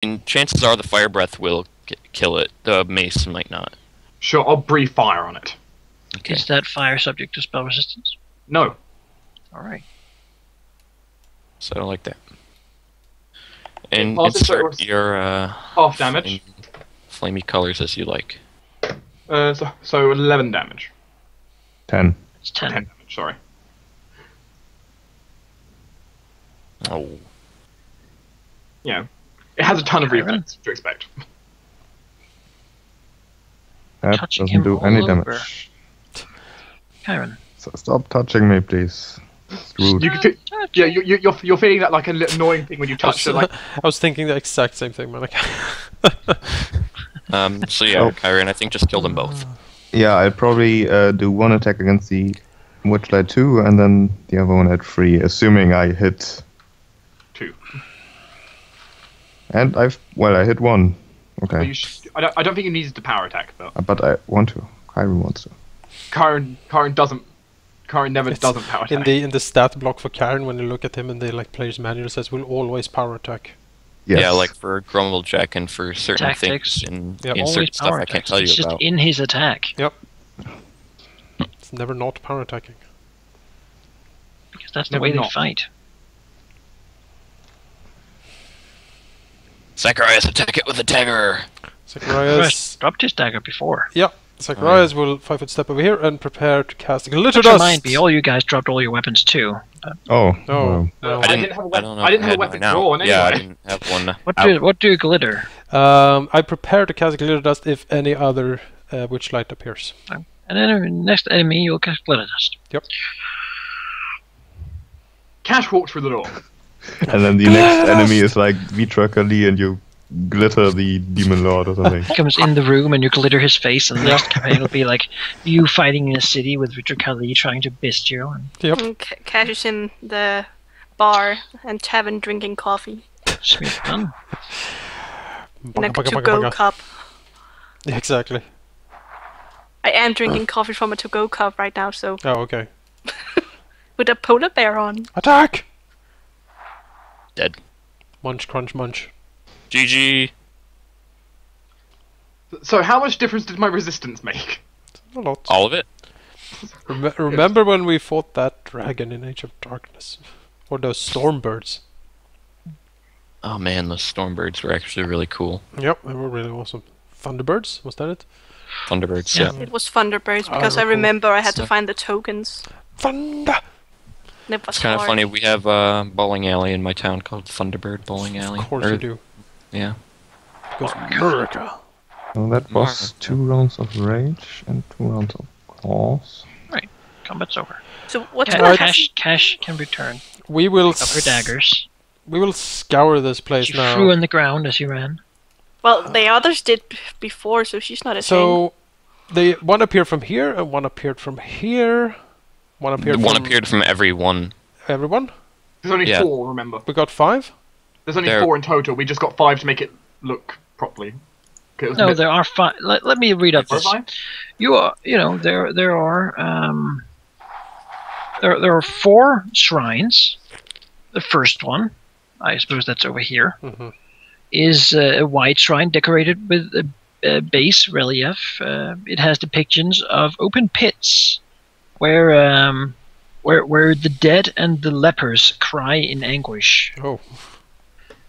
And chances are the fire breath will kill it. The mace might not. Sure, I'll breathe fire on it. Okay. Is that fire subject to spell resistance? No. Alright. So like that. And Passes, so insert it's your half damage. flamey colors as you like. So 11 damage. 10. It's 10. 10 damage, sorry. Oh. Yeah. It has a ton of Kyron? reflex to expect. That Touching doesn't him do all any over. damage. Kyron. So stop touching me, please. It's rude. You can yeah, you're feeling that like a little annoying thing when you touch it. Like, I was thinking the exact same thing, Manaki. So yeah, Oh. Kyrian, I think just kill them both. Yeah, I'll probably do one attack against the Witchlight 2 and then the other one at 3, assuming I hit. 2. And I hit 1. Okay. I don't think it needs the power attack though. But I want to. Kyrie wants to. Karen doesn't. Karen never doesn't power attack. In the stat block for Karen, when you look at him in the player's manual, it says will always power attack. Yes. Yeah, like for Grumble Jack and for certain Tactics. things Yep. in Always certain stuff power I can't attacks. tell It's you just about. in his attack. Yep. It's never not power attacking. Because that's the Never way they not. fight. Zacharias, attack it with a dagger! Zacharias. First, dropped his dagger before. Yeah. Zacharias will 5-foot step over here and prepare to cast glitter Which dust. remind me, all you guys dropped all your weapons too. Oh. No. well. I didn't have a weapon. I didn't have a had weapon mine out. drawn anyway. Yeah, I didn't have one. What do glitter? I prepare to cast glitter dust if any other witchlight appears. And then next enemy, you'll cast glitter dust. Yep. Kash walked through the door. And then the next enemy is like Vitra Kali and you glitter the Demon Lord or something. He comes in the room and you glitter his face, and the next campaign will be like you fighting in a city with Richard Kali trying to bist you. And Yep. And Kash is in the bar and tavern drinking coffee smooth done. in a to-go cup. Exactly. I am drinking coffee from a to-go cup right now, so Oh, okay. with a polar bear on. Attack! Dead. Munch, crunch, munch. GG! So how much difference did my resistance make? A lot. All of it? Remember when we fought that dragon in Age of Darkness? Or those stormbirds? Oh man, those Stormbirds were actually really cool. Yep, they were really awesome. Thunderbirds, was that it? Thunderbirds, Yeah. yeah. It was Thunderbirds because Oh, I cool. remember I had to So- find the tokens. Thunder! And it was It's kind of hard. funny, we have a bowling alley in my town called Thunderbird Bowling Alley. Of course Or- you do. Yeah. Because America. So that was 2 rounds of rage and 2 rounds of claws. Combat's over. So what's Ca- gonna happen? Cash can return. We will Of her daggers. We will scour this place She now. threw on the ground as you ran. Well, the others did before, so she's not a So, one appeared from here, and one appeared from here. One appeared One from appeared from every one. everyone. There's only Yeah. 4, remember. We got 5. There's only There- 4 in total. We just got 5 to make it look properly. 'Cause it was a No, bit- there are 5. Let me read up this. 5? There are 4 shrines. The first one, I suppose that's over here, Mhm. is a white shrine decorated with a base relief. It has depictions of open pits where the dead and the lepers cry in anguish. Oh,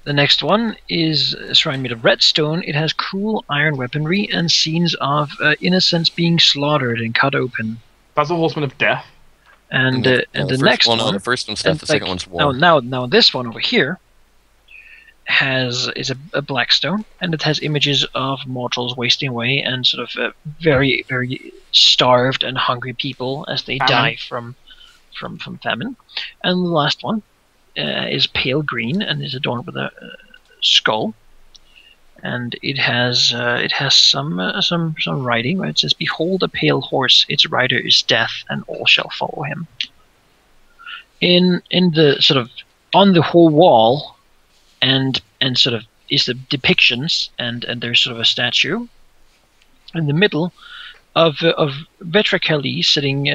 The next one is a shrine made of red stone. It has cruel iron weaponry and scenes of innocents being slaughtered and cut open. That's a Horseman of Death. And the first, next well, no, one, the first one's death, and the second one's war. now this one over here is a black stone, and it has images of mortals wasting away and sort of very very starved and hungry people as they die from famine. And the last one is pale green and is adorned with a skull, and it has some writing where it says, "Behold a pale horse; its rider is death, and all shall follow him." In the sort of on the whole wall, and sort of is the depictions, and there's sort of a statue in the middle of Vetra Kali sitting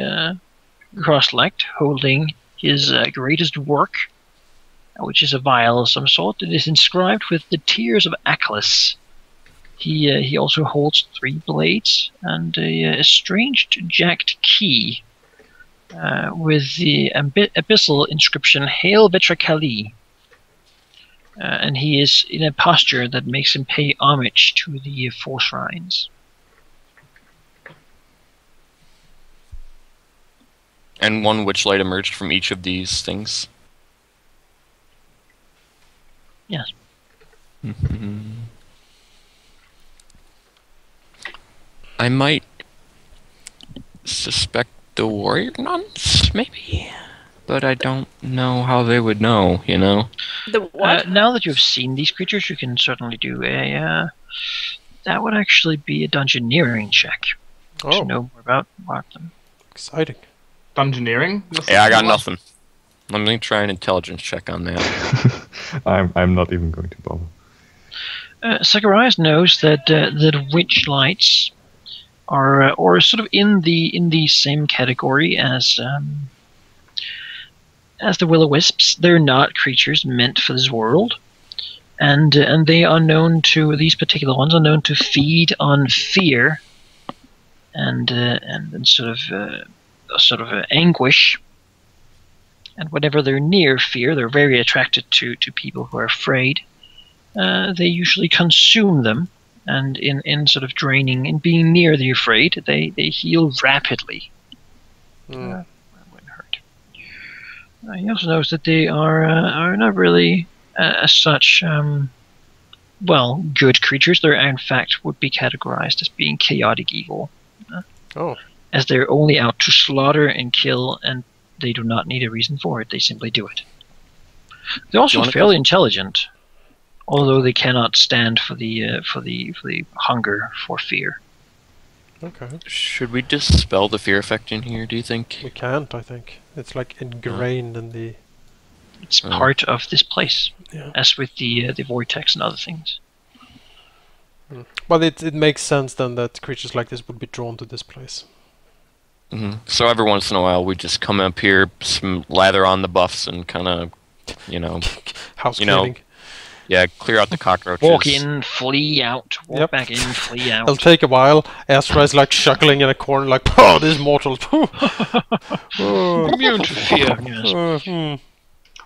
cross-legged, holding his greatest work, which is a vial of some sort. It is inscribed with the tears of Aklis. He also holds 3 blades and a strange jagged key with the abyssal inscription "Hail Vetracali." And he is in a posture that makes him pay homage to the Four Shrines. And one witchlight emerged from each of these things. Yes. I might suspect the warrior nuns, maybe? But I don't know how they would know, you know? The what? Now that you've seen these creatures, you can certainly do a... that would actually be a dungeoneering check. To know more about them. Exciting. Dungeoneering? Yeah, I got nothing. Let me try an intelligence check on that. I'm not even going to bother. Zacharias knows that that witch lights are or sort of in the same category as the will-o-wisps. They're not creatures meant for this world, and they are known to, these particular ones are known to feed on fear and sort of anguish. And whenever they're near fear, they're very attracted to people who are afraid. They usually consume them, and in sort of draining and being near the afraid, they heal rapidly. Wouldn't hurt. He also knows that they are not really as such good creatures. They're in fact would be categorized as being chaotic evil. As they're only out to slaughter and kill, and they do not need a reason for it. They simply do it. They're also fairly intelligent, although they cannot stand for the hunger for fear. Okay. Should we dispel the fear effect in here, do you think? We can't, I think. It's like ingrained in the... It's part of this place, Yeah. as with the vortex and other things. But it makes sense then that creatures like this would be drawn to this place. So every once in a while, we just come up here, lather on the buffs, and kind of, House cleaning. Yeah, clear out the cockroaches. Walk in, flee out. Walk back in, flee out. It'll take a while. Ezra's like chuckling in a corner, like, "Oh, this mortal." Immune to fear. Yes.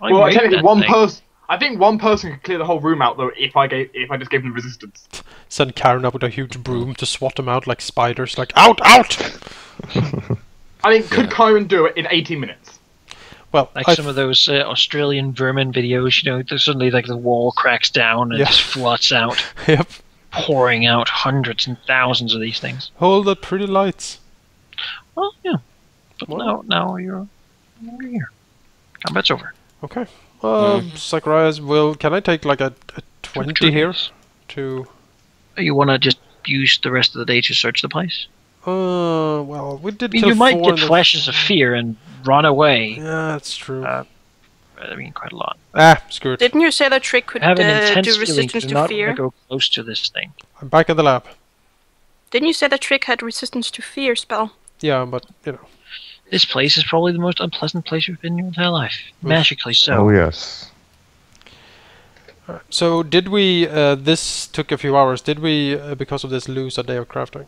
Well, technically, I think one person could clear the whole room out though if I just gave them resistance. Send Karen up with a huge broom to swat them out like spiders, like, "Out, out!" I mean, could Kyron do it in 18 minutes? Well, like some of those Australian vermin videos, suddenly like the wall cracks down and just floods out. Yep. Pouring out hundreds and thousands of these things. Hold the pretty lights. Well, yeah. But now you're here. Combat's over. Okay. Zacharias, can I take like a 20 here? You want to just use the rest of the day to search the place? Well, we did. You might get flashes of fear and run away. Yeah, that's true. Quite a lot. Screw it. Didn't you say that trick could Have an intense do feeling resistance do to not fear? want to go close to this thing. I'm back in the lab. Didn't you say that trick had resistance to fear spell? Yeah, but This place is probably the most unpleasant place you've been in your entire life. Magically so. Oh yes. So did we? This took a few hours. Did we, because of this, lose a day of crafting?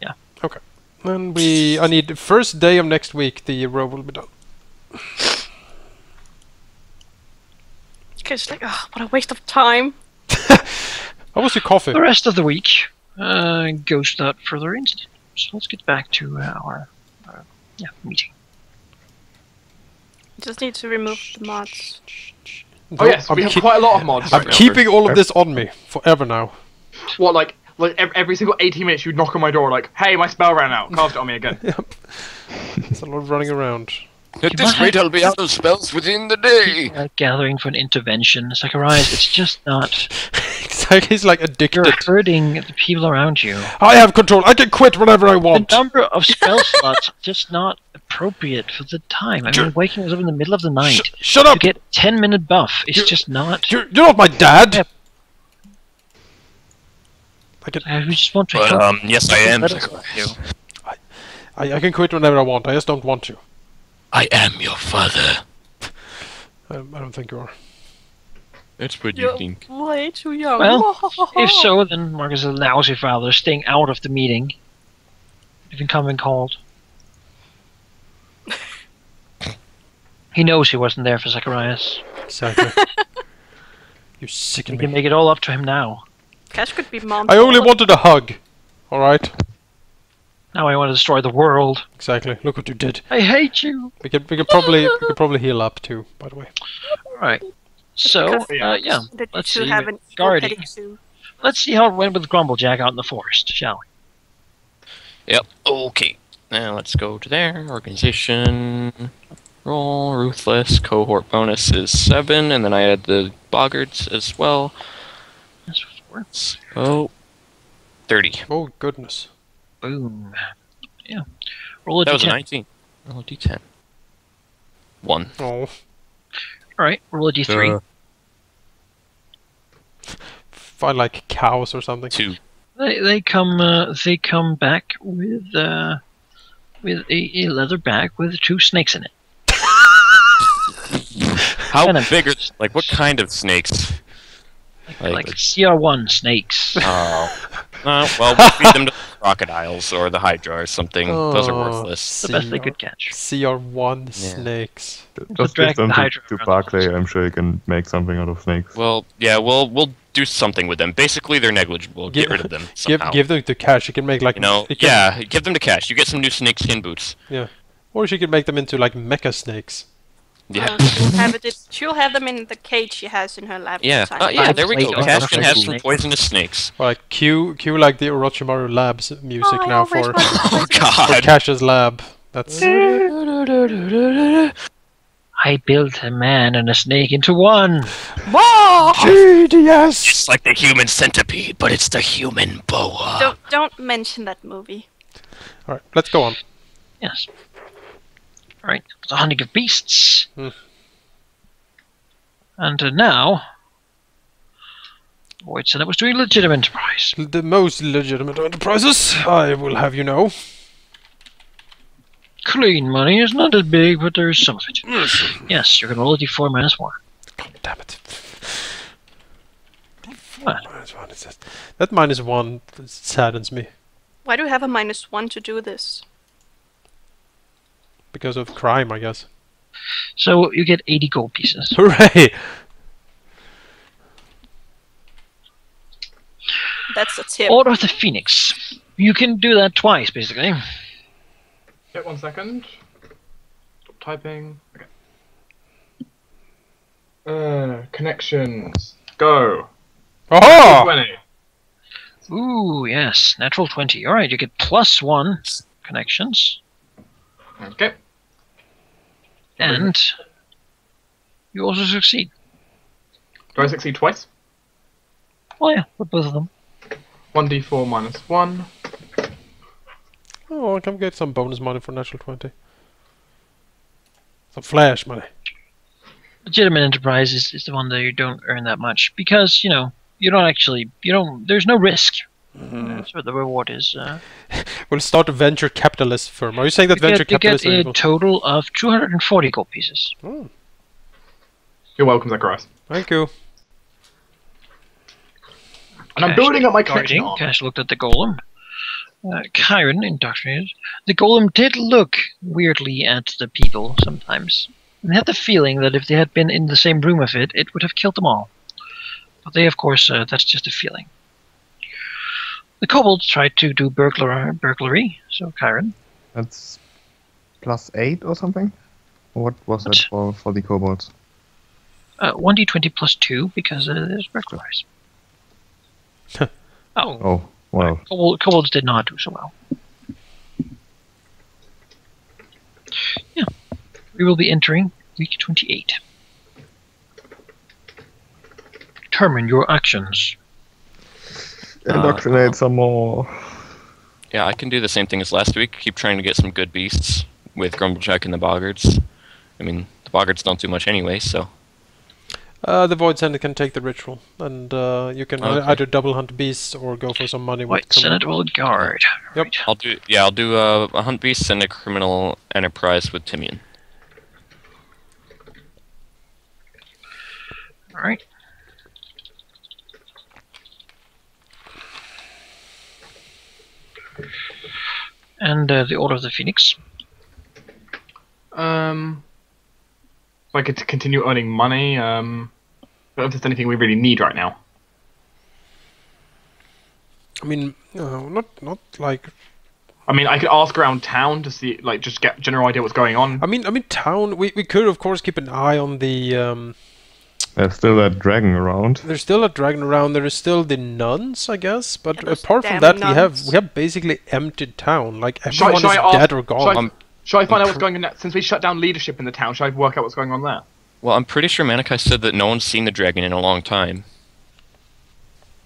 Yeah. Okay. Then I need first day of next week. The row will be done. It's like, what a waste of time. How was your coffee? The rest of the week goes without further incident. So let's get back to our meeting. Just need to remove the mods. Oh yes, we have quite a lot of mods. I'm keeping all of this on me forever now. What, like every single 18 minutes you'd knock on my door like, "Hey, my spell ran out. Cast it on me again." Yep. It's a lot of running around. At this rate, I'll be out of spells within the day. Gathering for an intervention. Zacharias, it's just not... Exactly, he's like addicted. You're hurting the people around you. I have control. I can quit whenever I want. The number of spell slots are just not appropriate for the time. I mean, waking us up in the middle of the night. Shut up! You get a 10-minute buff. It's just not... You're not my dad! Yeah. I we just want to help. Yes, I am. I can quit whenever I want. I just don't want to. I am your father. I don't think you are. That's what you think. Way too young. Well, if so, then Marcus allows his father staying out of the meeting. Even coming called. He knows he wasn't there for Zacharias. Exactly. You sicken We me. can make it all up to him now. Cash could be mom. I only wanted a hug. Alright? Now I want to destroy the world. Exactly. Look what you did. I hate you. We could probably heal up too, by the way. Alright. So, Because- yeah. That Let's you see. have an Guarding. equal soon. Let's see how it went with Grumblejack out in the forest, shall we? Yep. Okay. Now let's go to there. Organization. Roll. Ruthless. Cohort bonus is 7, and then I add the boggards as well. That's 4. So 30. Oh goodness. Boom. Yeah. Roll a That was a d10. 19. Roll a d10. 1. Oh. Alright, roll a d3. Find like cows or something. 2. They come back with a leather bag with 2 snakes in it. How Venom. big are, like, what kind of snakes? Like CR1 snakes. Oh. Well, we'll feed them to the crocodiles or the hydra or something. Those are worthless. The best they could catch. CR1 Yeah. snakes. Just drag give them the to, Hydra to around Barclay. those. I'm sure you can make something out of snakes. Well, yeah, we'll do something with them. Basically, they're negligible. Get rid of them somehow. Give them to Kash. You can make like You know, you can- yeah, give them to Cash. You get some new snakeskin boots. Or she could make them into like mecha snakes. Yeah. She'll have them in the cage she has in her lab. Yeah. sometime. Yeah, there we go. Plate Cash of can have some snakes. poisonous snakes. Or like cue like the Orochimaru Labs music Oh, now where's for, my- Oh, for God. Kash's lab. That's I built a man and a snake into one. GDS. It's like the human centipede, but it's the human boa. Don't mention that movie. All right, let's go on. Yes. Alright, the hunting of beasts. Hmm. And now... Wait, so that was doing legitimate enterprise. The most legitimate enterprises, I will have you know. Clean money is not as big, but there's some of it. Yes, you're going to roll a d4 minus 1. God damn it. What? -1 is it? That -1 saddens me Why do you have a -1 to do this? because of crime, I guess. So you get 80 gold pieces. Hooray! That's a tip. Order of the Phoenix. You can do that twice, basically. Wait 1 second. Stop typing. Okay. Connections. Go. Oh! 20. Ooh, yes, natural 20. Alright, you get +1 connections. Okay. And you also succeed. Do I succeed twice? Well, yeah, with both of them. 1d4 minus 1. Oh, I can get some bonus money for natural 20. Some flash money. Legitimate enterprise is the one that you don't earn that much because, you know, there's no risk. That's what the reward is. We'll start a venture capitalist firm. Are you saying that venture You get capitalists are a evil? total of 240 gold pieces. Oh, You're welcome, Zacharias. thank you. And I'm Cash building up my guarding. connection arm. Cash looked at the golem. Chiron indoctrinated. The golem did look weirdly at the people sometimes. And had the feeling that if they had been in the same room with it, it would have killed them all. But they, of course, that's just a feeling. The kobolds tried to do burglary, so Chiron. That's +8 or something? What was What? that for the kobolds? 1d20 plus 2 because there's burglars. Oh, Oh, well. kobolds did not do so well. Yeah, we will be entering week 28. Determine your actions. Indoctrinate some more. Yeah, I can do the same thing as last week. Keep trying to get some good beasts with Grumblejack and the boggards. I mean, the boggards don't do much anyway, so... The Void Senate can take the ritual, and you can Okay. either double hunt beasts or go for some money with White Senate will guard. Yep. Right. I'll do a hunt beast and a criminal enterprise with Timian. Alright. And the Order of the Phoenix. If I could continue earning money, I don't know if there's anything we really need right now. I mean, not like. I mean, I could ask around town to see, like, just get general idea what's going on. I mean, town. We could of course keep an eye on the. There's still that dragon around. There's still a dragon around. There is still the nuns, I guess. But Yeah, those apart from damn that, nuns. we have basically emptied town. Like Shall everyone is I ask- dead or gone. Shall I find out what's going on there? Since we shut down leadership in the town, shall I work out what's going on there? Well, I'm pretty sure Manaki said that no one's seen the dragon in a long time.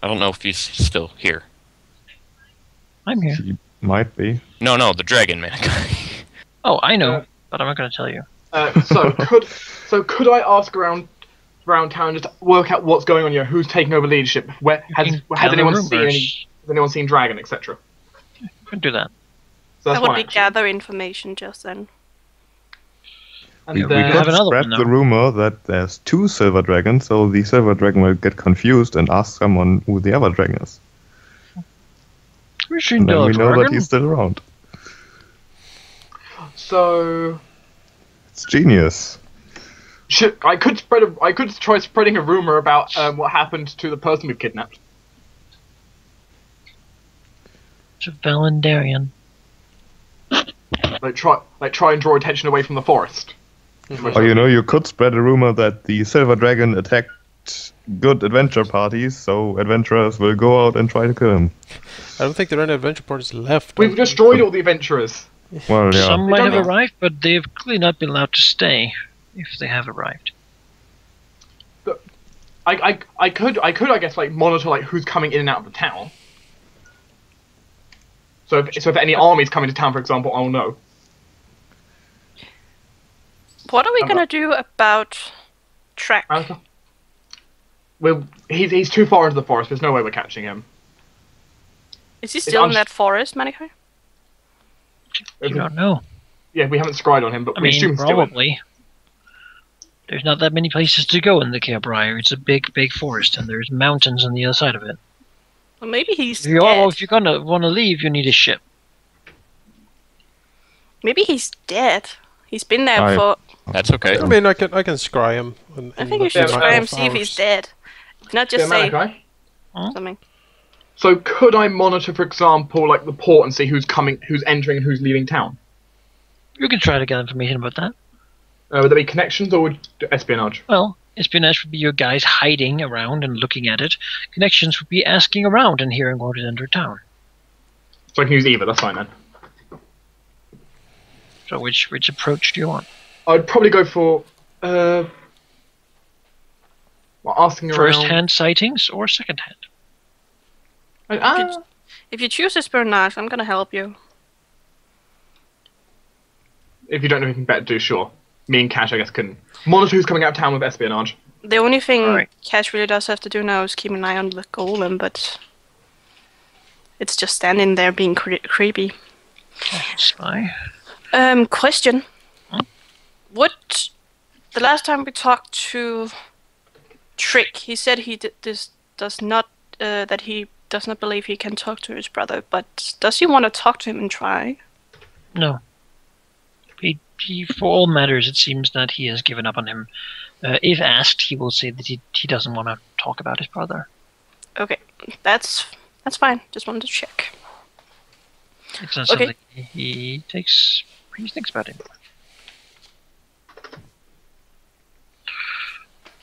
I don't know if he's still here. I'm here. He might be. No, the dragon, Manaki. Oh, I know, but I'm not going to tell you. So could I ask around town just to work out what's going on here? Who's taking over leadership? Where has anyone seen dragon, etc. You can do that. So that's That would one be action. gather information just then. And We then, have could another spread one now. the rumor that there's 2 silver dragons, so the silver dragon will get confused and ask someone who the other dragon is. We should And then know we a know that dragon. he's still around. so It's genius. I could try spreading a rumor about what happened to the person we've kidnapped. It's a Valendarian. Like try and draw attention away from the forest. Or you could spread a rumor that the silver dragon attacked good adventure parties, so adventurers will go out and try to kill him. I don't think there are any adventure parties left. We've destroyed all the adventurers. Well, yeah. Some might don't have know. arrived, but they've clearly not been allowed to stay if they have arrived. I could I guess like monitor like who's coming in and out of the town. So if any armies come into town, for example, I'll know. What are we gonna do about Track? Well, he's too far into the forest. There's no way we're catching him. Is he still in uns- that forest, Manaki? You don't know. Yeah, we haven't scried on him, but I we assume mean, he's still in. probably. There's not that many places to go in the Carebriar. It's a big, big forest, and there's mountains on the other side of it. Well, maybe he's If dead. you're gonna want to leave, you need a ship. Maybe he's dead. He's been there I- for. That's okay. I mean, I can scry him. I think you should Yeah, try Manaki. and see if he's dead. Not just Yeah, say Manaki. something. So could I monitor, for example, like the port and see who's coming, who's entering, and who's leaving town? You can try to get information about that. Would there be connections or would espionage? Well, espionage would be your guys hiding around and looking at it. Connections would be asking around and hearing what is under town. So I can use either. That's fine then. So which approach do you want? I'd probably go for asking around. First-hand sightings or second-hand? If you choose espionage, I'm gonna help you. If you don't know anything better to do, sure. Me and Kash, I guess, can monitor who's coming out of town with espionage. The only thing Alright. Kash really does have to do now is keep an eye on the golem, but it's just standing there being creepy. Spy. Question. Huh? What? The last time we talked to Trick, he said he does not believe he can talk to his brother. But does he want to talk to him and try? No. He, for all matters, it seems that he has given up on him. If asked, he will say that he doesn't want to talk about his brother. Okay, that's fine. Just wanted to check. It's not Okay. something he thinks about it.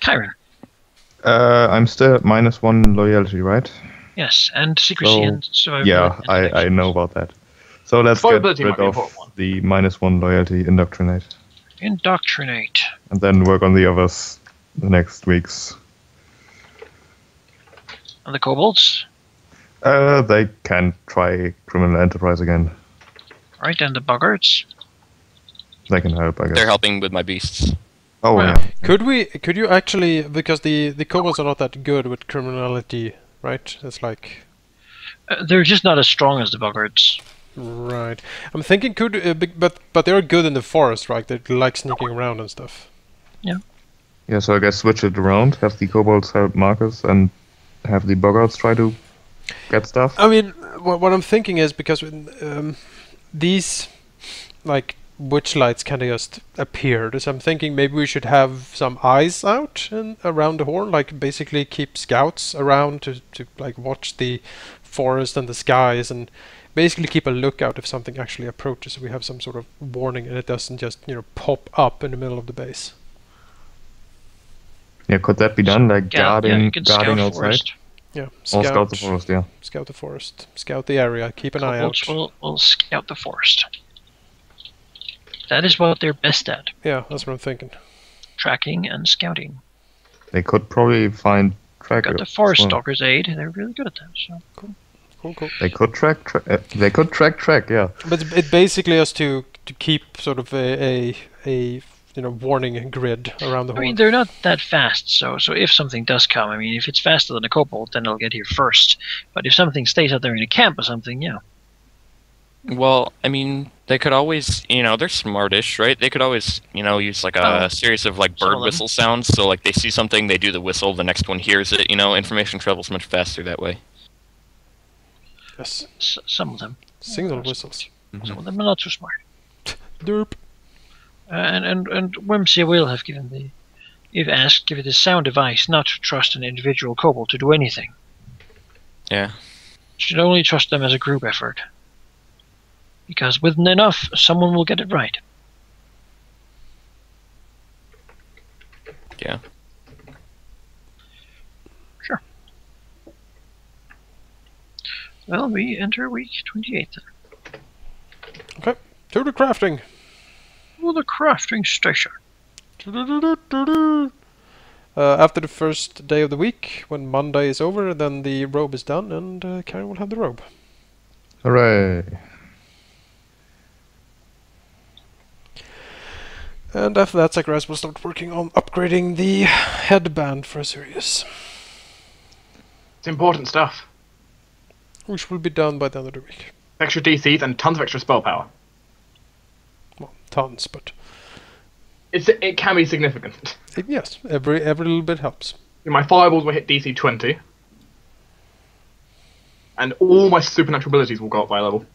Kyron. I'm still at -1 loyalty, right? Yes, and secrecy So, and survival. Yeah, I know about that. So let's get Survivability rid might be an of important one. the -1 loyalty indoctrinate. Indoctrinate. And then work on the others the next weeks. And the kobolds. They can try criminal enterprise again. Right, and the boggarts. They can help, I guess. They're helping with my beasts. Oh, Well, yeah. Could you actually, because the kobolds are not that good with criminality, right? It's like They're just not as strong as the boggarts. right. I'm thinking but they're good in the forest, right? They like sneaking around and stuff. Yeah, so I guess switch it around. Have the kobolds help Marcus and have the boggarts try to get stuff. I mean, what I'm thinking is because these like witch lights kind of just appeared, so I'm thinking maybe we should have some eyes out and around the horn, like basically keep scouts around to like watch the forest and the skies, and basically keep a lookout if something actually approaches, so we have some sort of warning and it doesn't just pop up in the middle of the base. Yeah, could that be done? Like guarding outside? Forest. Yeah, Or scout the forest, yeah. Scout the forest. Scout the area. Keep an eye out. We'll scout the forest. That is what they're best at. Yeah, that's what I'm thinking. Tracking and scouting. They could probably find trackers. Got the forest stalker's aid. They're really good at that. So cool. Cool. They could track, yeah. But it basically has to keep sort of a warning grid around the horn. I mean, they're not that fast, so if something does come, I mean, if it's faster than a kobold, then it'll get here first. But if something stays out there in a camp or something, yeah. Well, I mean, they could always, they're smartish, right? They could always, use like a series of like bird whistle sounds. So like they see something, they do the whistle, the next one hears it. Information travels much faster that way. Yes. Some of them. Signal whistles. Mm-hmm. Some of them are not so smart. Derp. And Whimsy will have given if asked, give it a sound advice not to trust an individual kobold to do anything. Yeah. Should only trust them as a group effort. Because with enough, someone will get it right. Yeah. Sure. Well, we enter week 28 then. Okay. To the crafting. To the crafting station. After the first day of the week, when Monday is over, then the robe is done, and Karen will have the robe. Hooray! And after that, Zacharias will start working on upgrading the headband for Azureus, It's important stuff. which will be done by the end of the week. Extra DCs and tons of extra spell power. Well, tons, but It can be significant. yes, every little bit helps. My fireballs will hit DC 20. And all my supernatural abilities will go up by a level.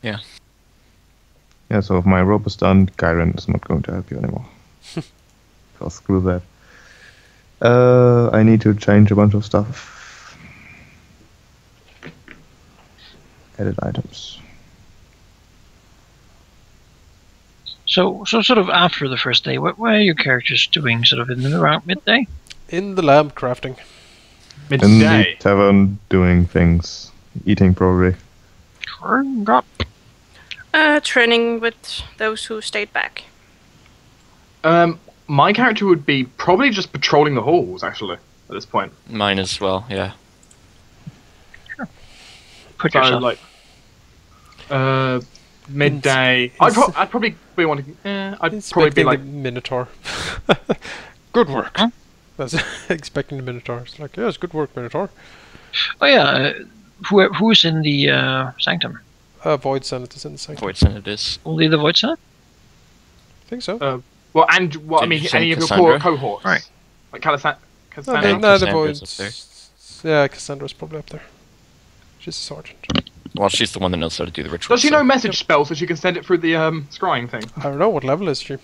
Yeah. Yeah, so if my rope is done, Gyron is not going to help you anymore. So screw that. I need to change a bunch of stuff. Edit items. So sort of after the first day, what are your characters doing sort of in and around midday? In the lab, crafting. In the Midday. tavern, doing things. Eating, probably. Turn up. Training with those who stayed back. My character would be probably just patrolling the halls, actually, at this point. Mine as well, yeah. Put So, yourself. like, midday. I'd probably be wanting. I'd probably be Inspecting like. the Minotaur. Good work. Huh? That's expecting the Minotaur. It's like, yes, good work, Minotaur. Oh yeah, who's in the sanctum? Void Senate is in the sanctum. Void Senate is. Only the Void Senate? I think so. Well, and what I Did mean, you say any of your Cassandra? core cohorts, Right. Like Cassandra. Okay, and no, the Cassandra's Void's... Yeah, Cassandra's probably up there. She's a sergeant. Well, she's the one that knows how to do the ritual. Does she so- know message spells so she can send it through the scrying thing? I don't know, what level is she?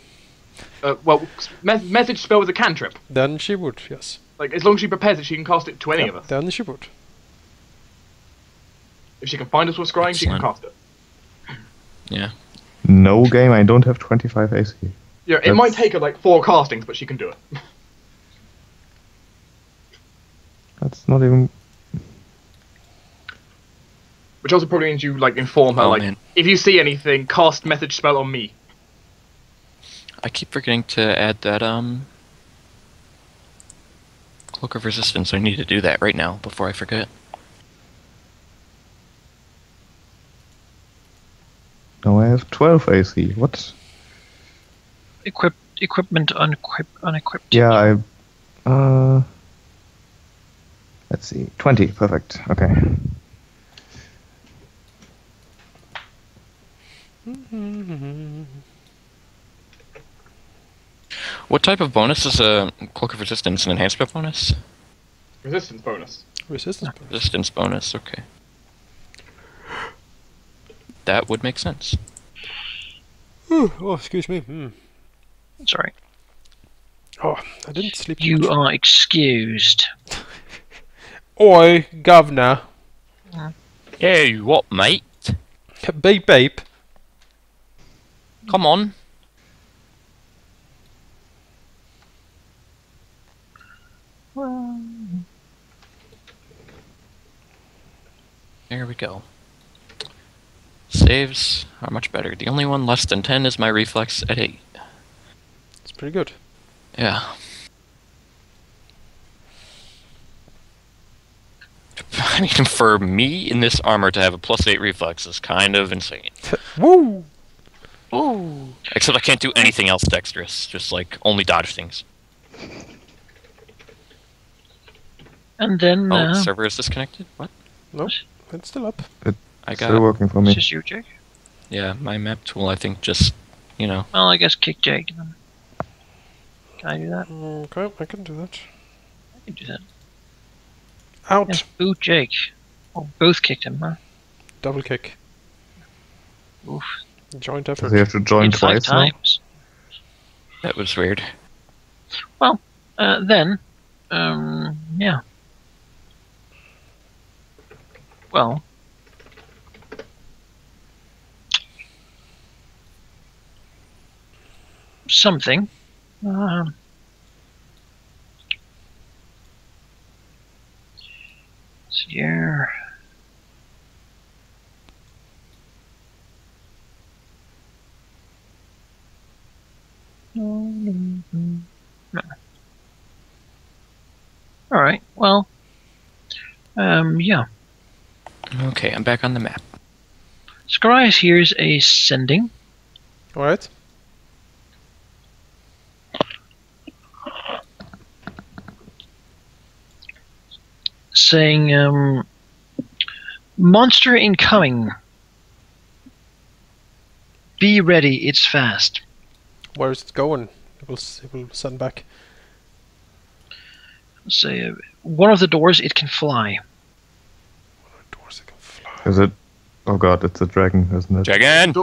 Well, message spell is a cantrip. Then she would, yes. Like as long as she prepares it, she can cast it to any of us. Then she would. If she can find us with scrying, she can Excellent. cast it. Yeah. No game, I don't have 25 AC. Yeah, it might take her like 4 castings, but she can do it. That's not even... Which also probably means you like inform her, Oh, like man. if you see anything, cast message spell on me. I keep forgetting to add that, Cloak of Resistance. I need to do that right now before I forget. No, I have 12 AC. What? Equipment unequipped. Yeah, let's see. 20, perfect. Okay. What type of bonus is a Cloak of Resistance? An enhancement bonus? Resistance bonus. Resistance bonus. Resistance bonus, okay. That would make sense. Oh, excuse me. Sorry. Oh, I didn't sleep too You much. are excused. Oi, governor. Hey, what, mate? Beep beep. Come on. There we go. Saves are much better. The only one less than 10 is my reflex at 8. It's pretty good. Yeah. I mean, for me in this armor to have a +8 reflex is kind of insane. Woo! Ooh. Except I can't do anything else dexterous, just like only dodge things. And then Oh, server is disconnected? What? Nope, it's still up. I Still got, working for it's me. just you, Jake. yeah, my map tool I think just, you know. Well, I guess kick Jake. Then. Can I do that? Okay, I can do that. I can do that. Out! Yes, boot Jake. Oh, both kicked him, huh? Double kick. Oof. Joint Does effort. he have to join Hit 5 twice now? times. That was weird. Well, then, yeah. Well, something. See here. No. All right. Well, yeah. Okay, I'm back on the map. Zacharias here's a sending. Alright. Saying, monster incoming. Be ready, it's fast. Where is it going? It will send back. Say, one of the doors, it can fly. Doors that can fly. Is it? Oh god, it's a dragon, isn't it? Dragon!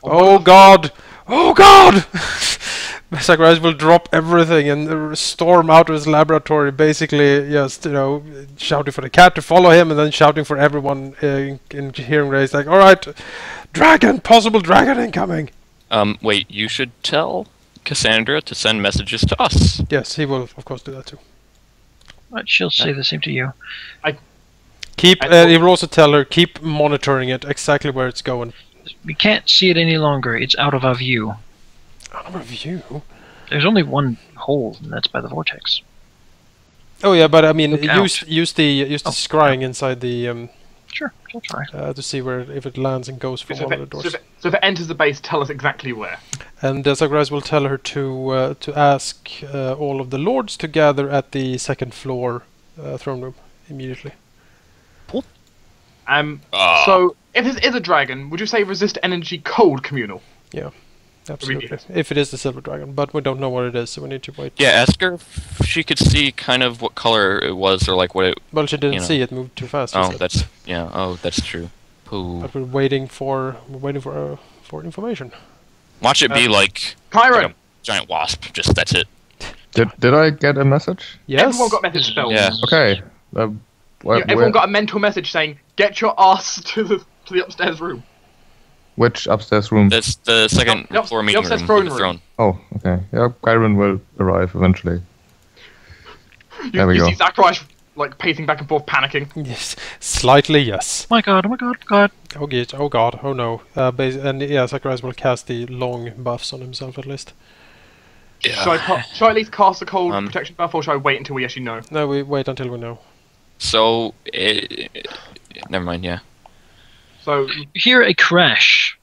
Oh god! Oh god! Zacharias will drop everything and storm out of his laboratory, basically just, shouting for the cat to follow him and then shouting for everyone in hearing range, like, alright, dragon, possible dragon incoming! Wait, you should tell Cassandra to send messages to us. Yes, he will, of course, do that too. But she'll say the same to you. He will also tell her, keep monitoring it, exactly where it's going. We can't see it any longer, it's out of our view. Out of our view? There's only one hole, and that's by the vortex. Oh yeah, but I mean, Look use out. the scrying inside the Sure, I'll try. to see where if it lands and goes from So one of the doors. if it enters the base, tell us exactly where. And Zacharias will tell her to ask all of the lords to gather at the second floor throne room immediately. So if this is a dragon, would you say resist energy cold communal? Yeah, absolutely. If it is the silver dragon, but we don't know what it is, so we need to wait. Yeah, ask her if she could see kind of what color it was or like what it... Well, she didn't you know. see it; moved too fast. Oh, she said. that's... Yeah, oh, that's true. Pooh. But we're waiting for information. Watch it be like Chiron! a giant wasp. Just, that's it. Did I get a message? Yes. Everyone got message spells. Yeah. Okay. Everyone got a mental message saying, get your ass to the upstairs room. Which upstairs room? That's the second floor meeting upstairs room. throne The throne. Oh, okay. Yeah, Chiron will arrive eventually. There we You go. see Zacharias like pacing back and forth, panicking. Yes, slightly yes. My god, oh my god, oh god. Oh god, oh god, oh no. And yeah, Zacharias will cast the long buffs on himself at least. Yeah. Should I at least cast a cold protection buff, or should I wait until we actually know? No, we wait until we know. So, never mind, yeah. So, You hear a crash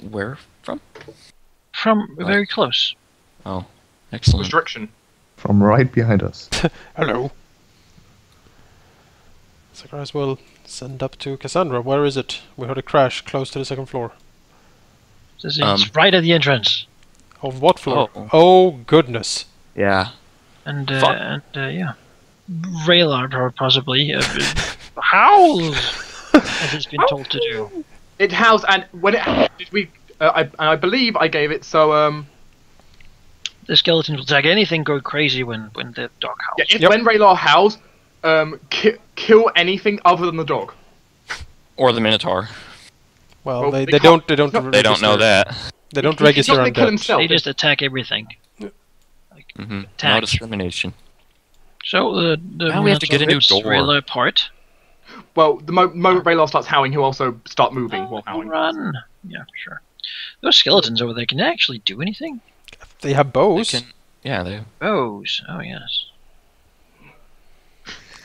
Where from? from very close. Oh, excellent. restriction. From right behind us. Hello. Zacharias will send up to Cassandra. Where is it? We heard a crash close to the second floor. Says it's right at the entrance. Of what floor? Oh. Oh goodness. Yeah. And Fuck. yeah. Rahal possibly howls as it's been told to do. It howls, and when I believe I gave it so. The skeletons will attack anything go crazy when the dog howls. Yeah, when Rahal howls, kill anything other than the dog. Or the Minotaur. Well, Well, they they don't can't- They don't know that. They don't He's register not gonna kill undead. himself. They just attack everything. No Attack. discrimination. So the Now we have to get a new rips door. Rahal apart. Well, the moment Rahal starts howling, he'll also start moving while howling. Run. Yeah, sure. Those skeletons over there, can they actually do anything? They have bows. They Bows. Oh yes.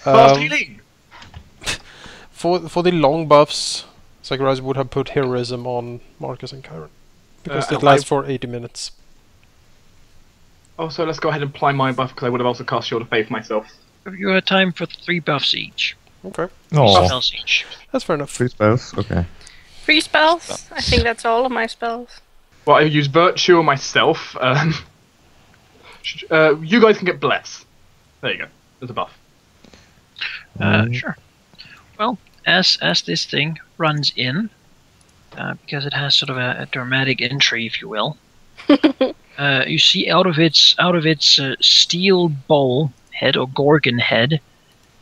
Fast healing! For the long buffs, Zacharias would have put heroism on Marcus and Chiron. Because it lasts for 80 minutes. Oh, so let's go ahead and apply my buff, because I would have also cast Shield of Faith myself. You have time for 3 buffs each. Okay. Oh, Spells each. That's fair enough. 3 spells? Okay. 3 spells. I think that's all of my spells. Well, I use Virtue on myself. You guys can get Bless. There you go. There's a buff. Sure. Well, as this thing runs in, because it has sort of a dramatic entry, if you will, you see out of its steel bowl head or gorgon head,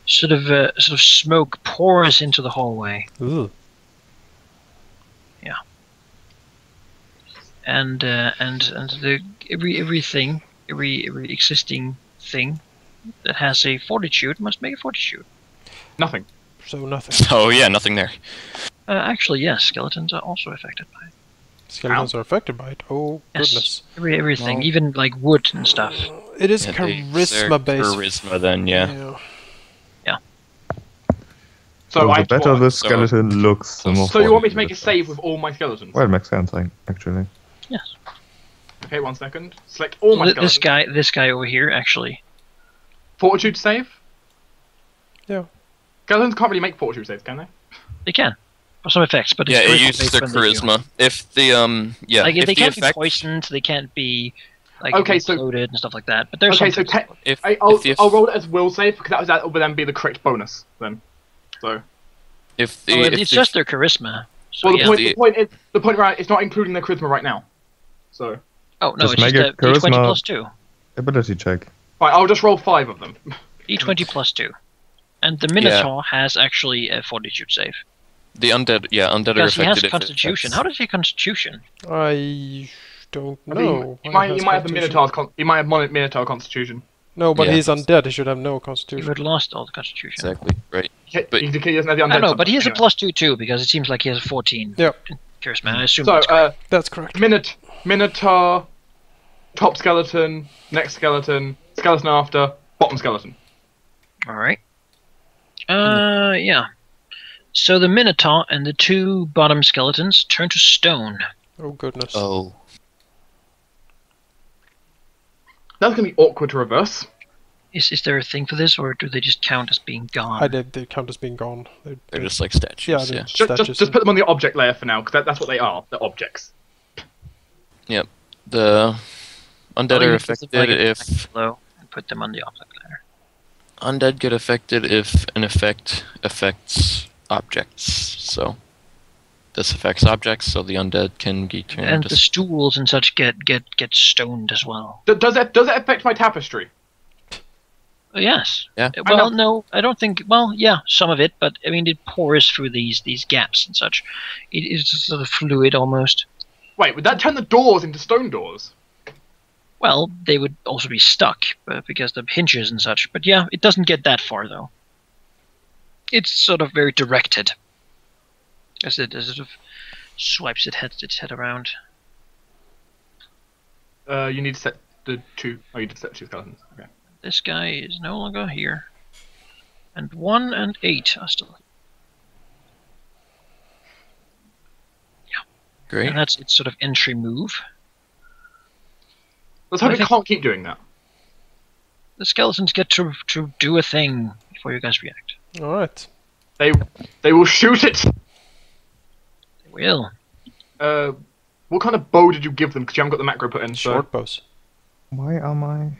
sort of smoke pours into the hallway. Ooh. Yeah. And every existing thing that has a fortitude must make a fortitude. Nothing. So nothing. Oh yeah, nothing there. Actually, yes, skeletons are also affected by it. Skeletons are affected by it. Oh, Yes, goodness. everything, Well- even like wood and stuff. It is Yeah, charisma based. Charisma then, yeah. So the better what? the skeleton looks, the more. So you want me to make a fortitude it save with all my skeletons? has. Well, it makes sense, actually. Yes. Okay, 1 second. Select all my skeletons. This guy over here, actually. Fortitude save? Yeah. Skeletons can't really make fortitude saves, can they? They can. For some effects, but it's Yeah, it charisma uses based their when they do. charisma. If the Like, if they the can't be effect, poisoned, they can't be like Okay, so- exploded and stuff like that. But there's Okay, so some if I'll the roll it as will save, because that would then be the correct bonus, then. So... if the oh, if it's the, just their charisma. So Well, yeah. the point right, it's not including their charisma right now. So... Oh no, Just it's make just it a D20 charisma- plus 2. Ability check. Right, I'll just roll 5 of them. D20 plus 2. And the Minotaur has actually a fortitude save. the undead, undead are Because he has affected if it Constitution. How affects- does he Constitution? I don't I mean, know. he why might has have the Constitution. Minotaur's he might have Minotaur Constitution. No, but Yeah. he's undead. He should have no You constitution. had lost all the Constitution. Exactly, right. But- He doesn't have the undead. I know, but he has a anyway. plus 2 too, because it seems like he has a 14 Yeah, charisma. I assume So, that's correct. that's correct. Minotaur, top skeleton, next skeleton, skeleton after, bottom skeleton. Alright. Yeah. So the Minotaur and the 2 bottom skeletons turn to stone. Oh goodness. Oh, That's gonna be awkward to reverse. Is there a thing for this, or do they just count as being gone? I did. They count as being gone. they're just like statues. Yeah, Yeah, they're Just put them on the object layer for now, because that's what they are. They're objects. The undead Oh, are you just affected like a if blow and put them on the object layer. undead get affected if an effect affects objects. So this affects objects, so the undead can be turned And to the stools and such get stoned as well. Does it affect my tapestry? Yes. Yeah. Well, no, I don't think. Well, yeah, some of it, but I mean, it pours through these gaps and such. It is sort of fluid almost. Wait, would that turn the doors into stone doors? Well, they would also be stuck because the hinges and such. But yeah, it doesn't get that far though. It's sort of very directed, as it sort of swipes its head around. You need to set the 2. Oh, you did set 2 skeletons. Okay. This guy is no longer here, and 1 and 8 are still. great. And that's its sort of entry move. Let's hope I it think- can't keep doing that. The skeletons get to do a thing before you guys react. All right. They will shoot it. They will. What kind of bow did you give them? Because you haven't got the macro put in. So. Short bows. Why am I?